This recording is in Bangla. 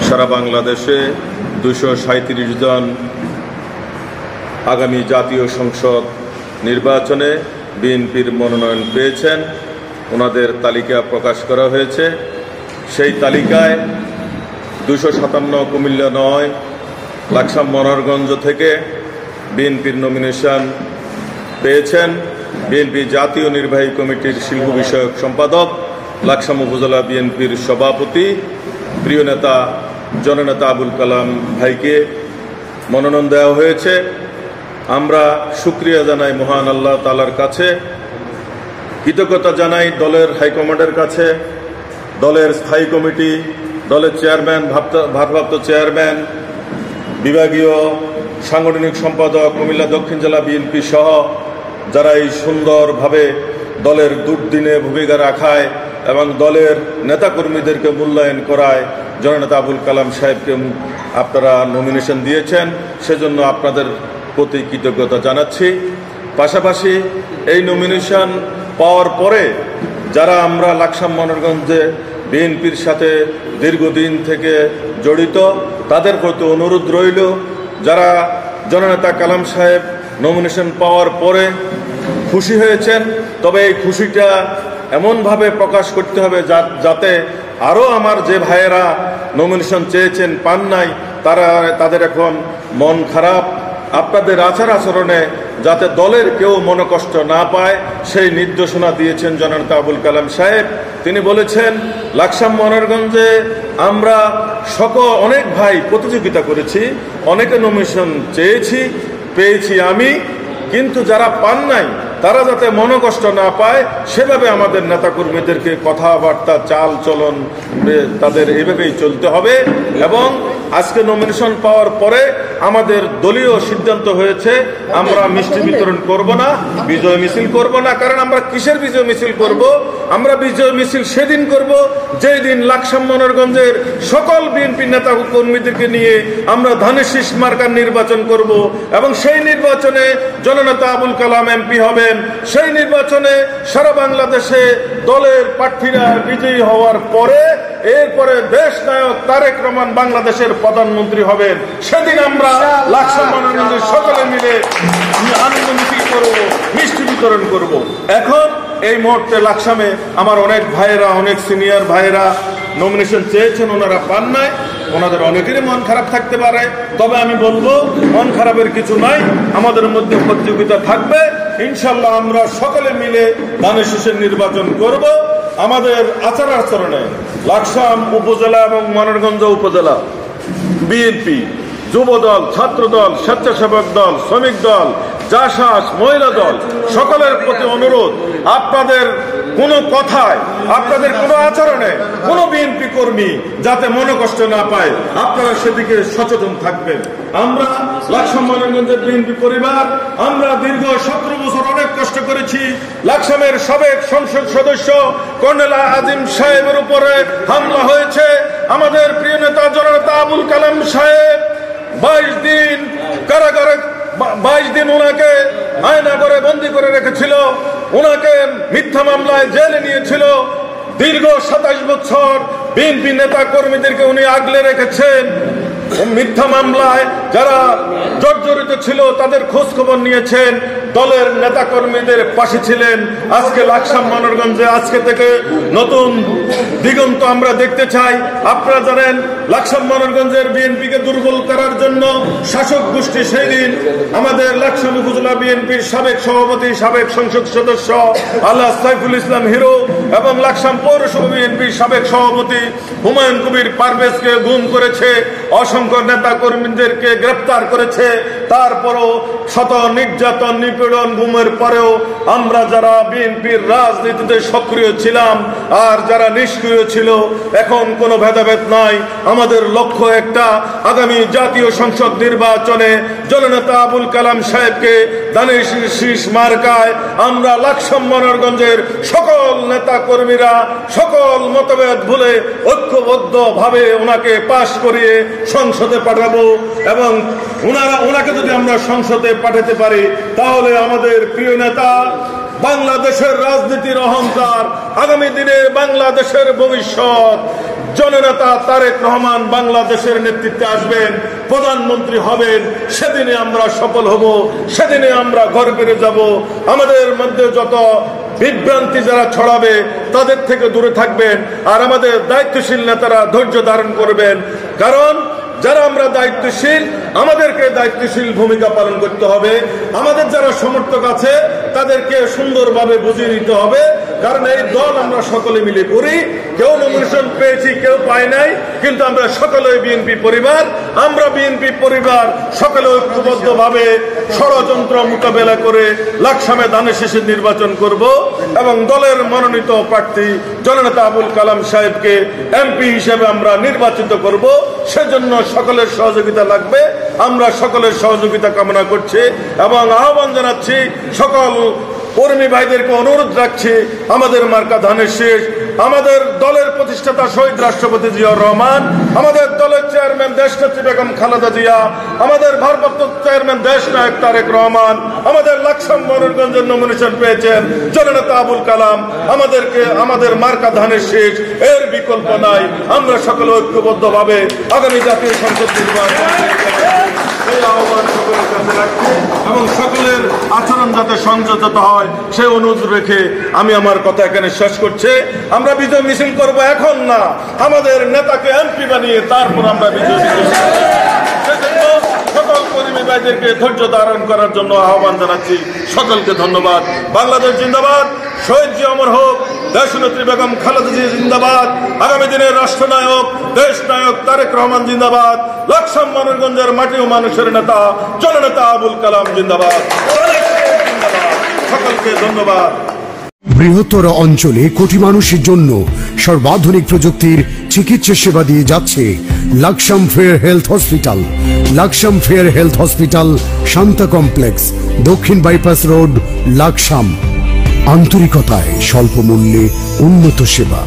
সারা বাংলাদেশে 237 জন আগামী জাতীয় সংসদ নির্বাচনে বিএনপির মনোনয়ন পেয়েছেন। ওনাদের তালিকা প্রকাশ করা হয়েছে। সেই তালিকায় 257 কুমিল্লা 9 লাকসাম মনোহরগঞ্জ থেকে বিএনপির নমিনেশন পেয়েছেন বিএনপি জাতীয় নির্বাহী কমিটির শিল্প বিষয়ক সম্পাদক, লাকসাম উপজেলা বিএনপির সভাপতি, প্রিয় নেতা জননেতা আবুল কালাম ভাইকে মনোনয়ন দেওয়া হয়েছে। আমরা শুকরিয়া জানাই মহান আল্লাহ তাআলার কাছে, কৃতজ্ঞতা জানাই দলের হাইকমান্ডের কাছে, দলের স্থায়ী কমিটি, দলের চেয়ারম্যান, ভারপ্রাপ্ত চেয়ারম্যান, বিভাগীয় সাংগঠনিক সম্পাদক, কুমিল্লা দক্ষিণ জেলা বিএনপি সহ যারা এই সুন্দরভাবে দলের দুর্দিনে ভূমিকা রাখায় এবং দলের নেতাকর্মীদেরকে মূল্যায়ন করায় জননেতা আবুল কালাম সাহেবকে আপনারা নমিনেশন দিয়েছেন, সেজন্য আপনাদের প্রতি কৃতজ্ঞতা জানাচ্ছি। পাশাপাশি এই নমিনেশন পাওয়ার পরে যারা আমরা লাকসাম মনোহরগঞ্জে বিএনপির সাথে দীর্ঘদিন থেকে জড়িত, তাদের প্রতি অনুরোধ রইল, যারা জননেতা কালাম সাহেব নমিনেশন পাওয়ার পরে খুশি হয়েছেন, তবে এই খুশিটা এমনভাবে প্রকাশ করতে হবে যাতে আরও আমার যে ভাইয়েরা নমিনেশন চেয়েছেন পান নাই, তাদের এখন মন খারাপ। আপনাদের আচার আচরণে যাতে দলের কেউ মনোকষ্ট না পায় সেই নির্দেশনা দিয়েছেন জননেতা আবুল কালাম সাহেব। তিনি বলেছেন, লাকসাম মনোহরগঞ্জে আমরা অনেক ভাই প্রতিযোগিতা করেছি, অনেকে নমিনেশন চেয়েছি, পেয়েছি আমি, কিন্তু যারা পান নাই তারা যাতে মনোকষ্ট না পায় সেভাবে আমাদের নেতাকর্মীদেরকে কথাবার্তা চাল চলন তাদের এইভাবেই চলতে হবে। এবং আজকে নমিনেশন পাওয়ার পরে আমাদের দলীয় সিদ্ধান্ত হয়েছে আমরা মিষ্টি বিতরণ করব না, বিজয় মিছিল করব না। কারণ আমরা কিসের বিজয় মিছিল করব? আমরা বিজয় মিছিল সেদিন করব যেই দিন লাকসাম মনোহরগঞ্জের সকল বিএনপি নেতা কর্মীদেরকে নিয়ে আমরা ধানের শীষ মার্কার নির্বাচন করব এবং সেই নির্বাচনে জননেতা আবুল কালাম এমপি হবেন। সেই নির্বাচনে সারা বাংলাদেশে দলের প্রার্থীরা বিজয়ী হওয়ার পরে এরপরে দেশ নায়ক তারেক রহমান বাংলাদেশের প্রধানমন্ত্রী হবেন। সেদিন আমরা লাকসাম মনোহরগঞ্জের সকলে মিলে আনন্দ মিছিল করব, মিষ্টি বিতরণ করব। এখন এই মুহূর্তে লাকসামে আমার অনেক ভাইয়েরা, অনেক সিনিয়র ভাইয়েরা নমিনেশন চেয়েছেন, ওনারা পান নাই, ওনাদের অনেকেরই মন খারাপ থাকতে পারে। তবে আমি বলবো মন খারাপের কিছু নাই, আমাদের মধ্যে প্রতিযোগিতা থাকবে। ইনশাল্লাহ আমরা সকলে মিলে ধানের শীষের নির্বাচন করব। আমাদের আচার আচরণে লাকসাম উপজেলা এবং মনোহরগঞ্জ উপজেলা বিএনপি, যুবদল, ছাত্রদল, স্বেচ্ছাসেবক দল, শ্রমিক দল, জাসাস, মহিলা দল সকলের প্রতি অনুরোধ, আপনাদের কোনো কথায়, আপনাদের কোনো আচরণে কোনো বিএনপি কর্মী যাতে মনোকষ্ট না পায় আপনারা সেদিকে সচেতন থাকবেন। আমরা লাকসাম মনোহরগঞ্জের বিএনপি পরিবার, আমরা দীর্ঘ 17 বছর অনেক কষ্ট করেছি। লাকসামের সাবেক সংসদ সদস্য কর্নেল আজিম সাহেবের উপরে হামলা হয়েছে। আমাদের প্রিয় নেতা জননেতা আবুল কালাম সাহেব 22 দিন কারাগারে, 22 দিন ওনাকে আয়না করে বন্দী করে রেখেছিল, ওনাকে মিথ্যা মামলায় জেলে নিয়েছিল। দীর্ঘ 27 বছর বিএনপি নেতা কর্মীদেরকে উনি আগলে রেখেছেন। মিথ্যা মামলায় যারা জর্জরিত ছিল তাদের খোঁজ খবর নিয়েছেন, দলের নেতা কর্মীদের পাশে ছিলেন। আজকে লাকসাম মনোহরগঞ্জে আজকে থেকে নতুন দিগন্ত আমরা দেখতে চাই। আপনারা জানেন লাকসাম মনোহরগঞ্জের বিএনপিকে দুর্বল করার জন্য শাসক গোষ্ঠী সেই দিন আমাদের লাকসাম উপজেলা বিএনপির সাবেক সভাপতি, সাবেক সংসদ সদস্য আল্লাহ সাইফুল ইসলাম হিরো এবং লাকসাম পৌরসভা বিএনপির সাবেক সভাপতি হুমায়ুন কবির পারভেজকে গুম করেছে, অসংখ্য নেতা কর্মীদেরকে গ্রেপ্তার করেছে। তারপরও শত নির্যাতন, নিপীড়ন, গুমের পরেও আমরা যারা বিএনপির রাজনীতিতে সক্রিয় ছিলাম আর যারা নিষ্ক্রিয় ছিল, এখন কোনো ভেদাভেদ নাই। আমাদের লক্ষ্য একটা, আগামী জাতীয় সংসদ নির্বাচনে জননেতা আবুল কালাম সাহেবকে ধানের শীষ মার্কায় আমরা লাকসাম মনোহরগঞ্জের সকল নেতা কর্মীরা সকল মতভেদ ভুলে ঐক্যবদ্ধ ভাবে ওনাকে পাশ করিয়ে সংসদে পাঠাবো। এবং ওনাকে যদি আমরা সংসদে পাঠাতে পারি তাহলে আমাদের প্রিয় নেতা, বাংলাদেশের রাজনীতির অহংকার, আগামী দিনে বাংলাদেশের ভবিষ্যৎ, জননেতা তারেক রহমান বাংলাদেশের নেতৃত্বে আসবেন, প্রধানমন্ত্রী হবেন, সেদিনে আমরা সফল হব, সেদিনে আমরা ঘর ফিরে যাব। আমাদের মধ্যে যত বিভ্রান্তি যারা ছড়াবে তাদের থেকে দূরে থাকবেন, আর আমাদের দায়িত্বশীল নেতারা ধৈর্য ধারণ করবেন। কারণ যারা আমরা দায়িত্বশীল, আমাদেরকে দায়িত্বশীল ভূমিকা পালন করতে হবে। আমাদের যারা সমর্থক আছে তাদেরকে সুন্দরভাবে বুঝিয়ে দিতে হবে। কারণ এই দল আমরা সকলে মিলে করি, কেউ নমিনেশন পেয়েছি, কেউ পায় নাই, কিন্তু আমরা সকলে বিএনপি পরিবার। আমরা বিএনপি পরিবার সকলে ঐক্যবদ্ধভাবে ষড়যন্ত্র মোকাবেলা করে লাকসামে ধানের শীষের নির্বাচন করব এবং দলের মনোনীত প্রার্থী জননেতা আবুল কালাম সাহেবকে এমপি হিসেবে আমরা নির্বাচিত করব। সেজন্য সকলের সহযোগিতা লাগবে। আমরা সকলের সহযোগিতা কামনা করছি এবং আহ্বান জানাচ্ছি, সকল কর্মী ভাইদেরকে অনুরোধ রাখছি, আমাদের মার্কা ধানের শীষ, আমাদের দলের প্রতিষ্ঠাতা শহীদ রাষ্ট্রপতি জিয়াউর রহমান, আমাদের দলের চেয়ারম্যান দেশনেত্রী বেগম খালেদা জিয়া, আমাদের ভারপ্রাপ্ত চেয়ারম্যান দেশনায়ক তারেক রহমান, আমাদের লাকসাম ময়ূরগঞ্জের নমিনেশন পেয়েছেন জননেতা আবুল কালাম। আমাদেরকে আমাদের মার্কা ধানের শীষ, এর বিকল্প নাই। আমরা সকলে ঐক্যবদ্ধভাবে আগামী জাতীয় সংসদ নির্বাচন এই আহ্বান সকলের কাছে রাখছি এবং সকলের আচরণ যাতে সংযত হয় সে অনুরোধ রেখে আমি আমার কথা এখানে শেষ করছি। আমরা বিজয় মিছিল করব এখন না, আমাদের নেতাকে এমপি বানিয়ে তারপর আমরা বিজয় মিছিল সেজন্য সকল কর্মী ভাইদেরকে ধৈর্য ধারণ করার জন্য আহ্বান জানাচ্ছি। সকলকে ধন্যবাদ। বাংলাদেশ জিন্দাবাদ, শহীদ জি অমর হোক, দেশনেত্রী বেগম খালেদা জিয়া জিন্দাবাদ, আগামী দিনের রাষ্ট্রনায়ক দেশ নায়ক তারেক রহমান জিন্দাবাদ, লাকসাম ময়ূরগঞ্জের মাটি ও মানুষের নেতা জননেতা আবুল কালাম জিন্দাবাদ। সকলকে ধন্যবাদ। বৃহত্তর অঞ্চলে কোটি মানুষের জন্য সর্বাধুনিক প্রযুক্তির চিকিৎসা সেবা দিয়ে যাচ্ছে Laksam fair health hospital. Laksam fair health hospital, Shanta complex, দক্ষিণ বাইপাস রোড, লাকসাম। আন্তরিকতায় স্বল্প মূল্যে উন্নত সেবা।